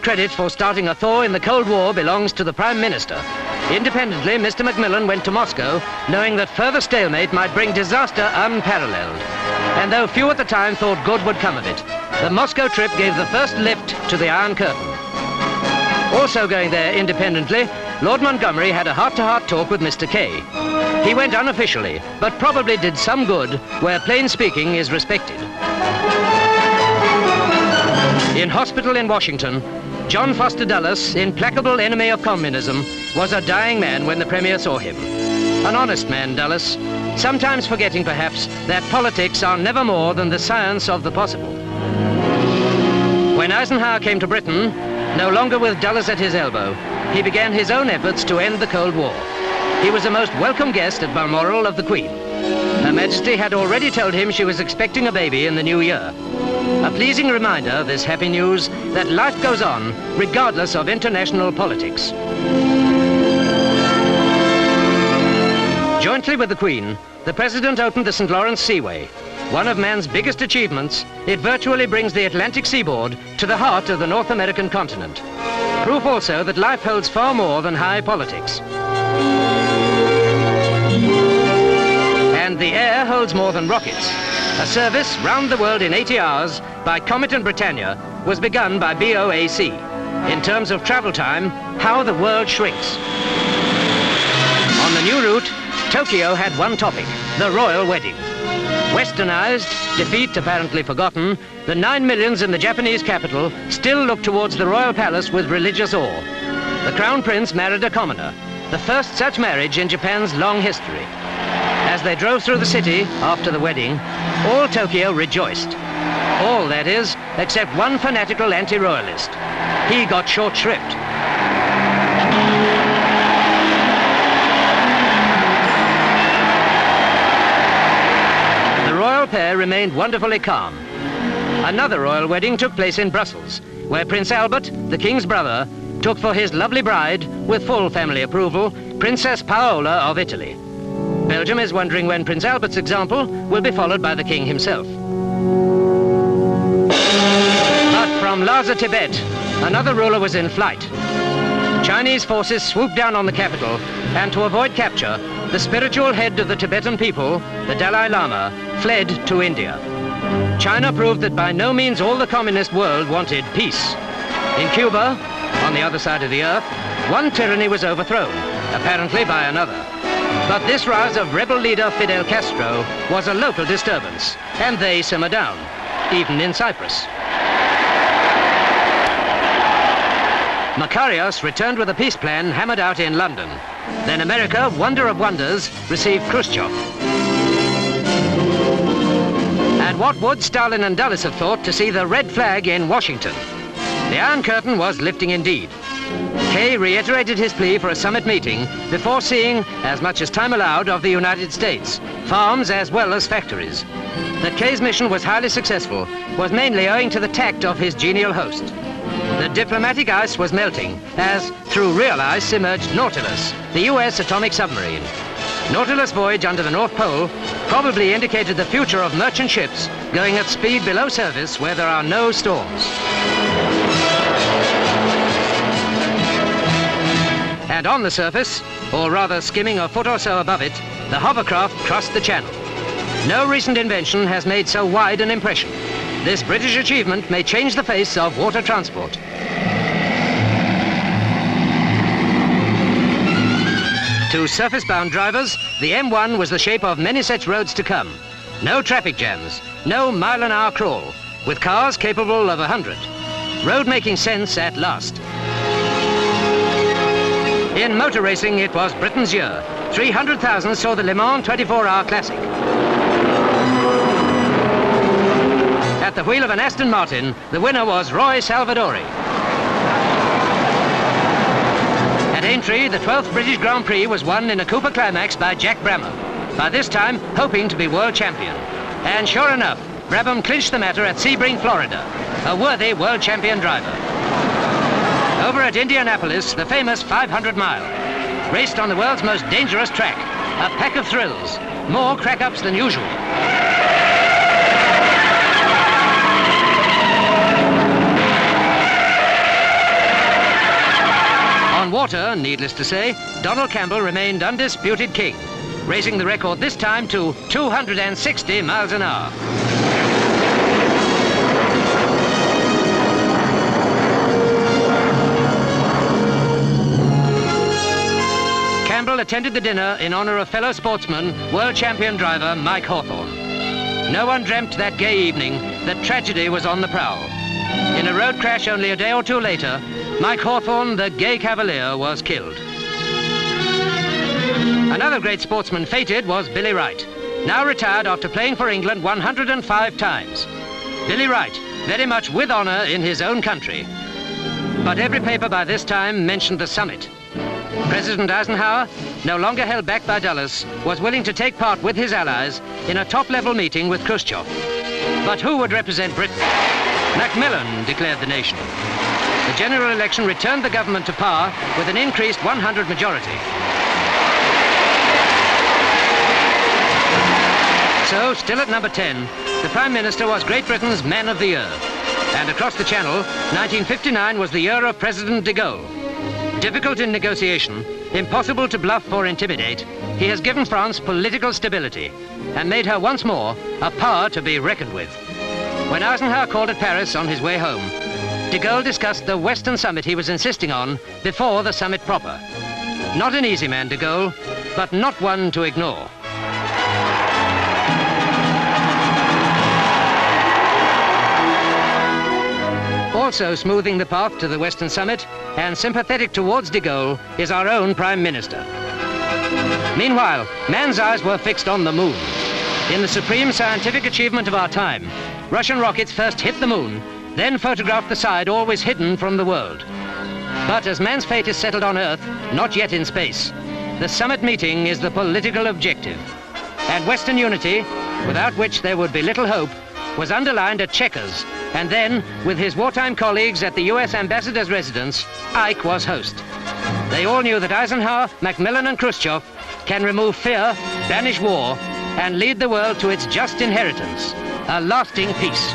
credit for starting a thaw in the Cold War belongs to the Prime Minister. Independently, Mr. Macmillan went to Moscow, knowing that further stalemate might bring disaster unparalleled. And though few at the time thought good would come of it, the Moscow trip gave the first lift to the Iron Curtain. Also going there independently, Lord Montgomery had a heart-to-heart talk with Mr. K. He went unofficially, but probably did some good where plain speaking is respected. In hospital in Washington, John Foster Dulles, implacable enemy of communism, was a dying man when the Premier saw him. An honest man, Dulles, sometimes forgetting perhaps that politics are never more than the science of the possible. When Eisenhower came to Britain, no longer with Dulles at his elbow, he began his own efforts to end the Cold War. He was a most welcome guest at Balmoral of the Queen. Her Majesty had already told him she was expecting a baby in the new year. A pleasing reminder, this happy news, that life goes on regardless of international politics. Jointly with the Queen, the President opened the St. Lawrence Seaway. One of man's biggest achievements, it virtually brings the Atlantic seaboard to the heart of the North American continent. Proof also that life holds far more than high politics. And the air holds more than rockets. A service round the world in 80 hours by Comet and Britannia was begun by B.O.A.C. In terms of travel time, how the world shrinks. On the new route, Tokyo had one topic, the royal wedding. Westernized, defeat apparently forgotten, the 9 millions in the Japanese capital still look towards the royal palace with religious awe. The Crown Prince married a commoner, the first such marriage in Japan's long history. As they drove through the city after the wedding, all Tokyo rejoiced. All, that is, except one fanatical anti-royalist. He got short shrift. The royal pair remained wonderfully calm. Another royal wedding took place in Brussels, where Prince Albert, the King's brother, took for his lovely bride, with full family approval, Princess Paola of Italy. Belgium is wondering when Prince Albert's example will be followed by the King himself. But from Lhasa, Tibet, another ruler was in flight. Chinese forces swooped down on the capital, and to avoid capture, the spiritual head of the Tibetan people, the Dalai Lama, fled to India. China proved that by no means all the communist world wanted peace. In Cuba, on the other side of the earth, one tyranny was overthrown, apparently by another. But this rise of rebel leader Fidel Castro was a local disturbance, and they simmer down, even in Cyprus. Makarios returned with a peace plan hammered out in London. Then America, wonder of wonders, received Khruschev. And what would Stalin and Dulles have thought to see the red flag in Washington? The Iron Curtain was lifting indeed. Kay reiterated his plea for a summit meeting before seeing, as much as time allowed, of the United States, farms as well as factories. That Kay's mission was highly successful was mainly owing to the tact of his genial host. The diplomatic ice was melting as, through real ice, emerged Nautilus, the US atomic submarine. Nautilus' voyage under the North Pole probably indicated the future of merchant ships going at speed below surface where there are no storms. And on the surface, or rather skimming a foot or so above it, the hovercraft crossed the channel. No recent invention has made so wide an impression. This British achievement may change the face of water transport. To surface-bound drivers, the M1 was the shape of many such roads to come. No traffic jams, no mile-an-hour crawl, with cars capable of 100. Road making sense at last. In motor racing, it was Britain's year. 300,000 saw the Le Mans 24-hour classic. At the wheel of an Aston Martin, the winner was Roy Salvadori. At Aintree, the 12th British Grand Prix was won in a Cooper climax by Jack Brammer, by this time hoping to be world champion. And sure enough, Brabham clinched the matter at Sebring, Florida, a worthy world champion driver. Over at Indianapolis, the famous 500-mile, raced on the world's most dangerous track, a pack of thrills, more crack-ups than usual. water, needless to say, Donald Campbell remained undisputed king, raising the record this time to 260 miles an hour. Campbell attended the dinner in honor of fellow sportsman, world champion driver Mike Hawthorne. No one dreamt that gay evening that tragedy was on the prowl. In a road crash only a day or two later, Mike Hawthorne, the gay cavalier, was killed. Another great sportsman fated was Billy Wright, now retired after playing for England 105 times. Billy Wright, very much with honor in his own country. But every paper by this time mentioned the summit. President Eisenhower, no longer held back by Dulles, was willing to take part with his allies in a top-level meeting with Khruschev. But who would represent Britain? Macmillan declared the nation. The general election returned the government to power with an increased 100 majority. So, still at number 10, the Prime Minister was Great Britain's Man of the Year. And across the Channel, 1959 was the year of President de Gaulle. Difficult in negotiation, impossible to bluff or intimidate, he has given France political stability and made her once more a power to be reckoned with. When Eisenhower called at Paris on his way home, de Gaulle discussed the Western summit he was insisting on before the summit proper. Not an easy man, de Gaulle, but not one to ignore. Also smoothing the path to the Western summit and sympathetic towards de Gaulle is our own Prime Minister. Meanwhile, man's eyes were fixed on the moon. In the supreme scientific achievement of our time, Russian rockets first hit the moon, then photographed the side always hidden from the world. But as man's fate is settled on Earth, not yet in space, the summit meeting is the political objective. And Western unity, without which there would be little hope, was underlined at Chequers, and then, with his wartime colleagues at the US ambassador's residence, Ike was host. They all knew that Eisenhower, Macmillan and Khruschev can remove fear, banish war, and lead the world to its just inheritance, a lasting peace.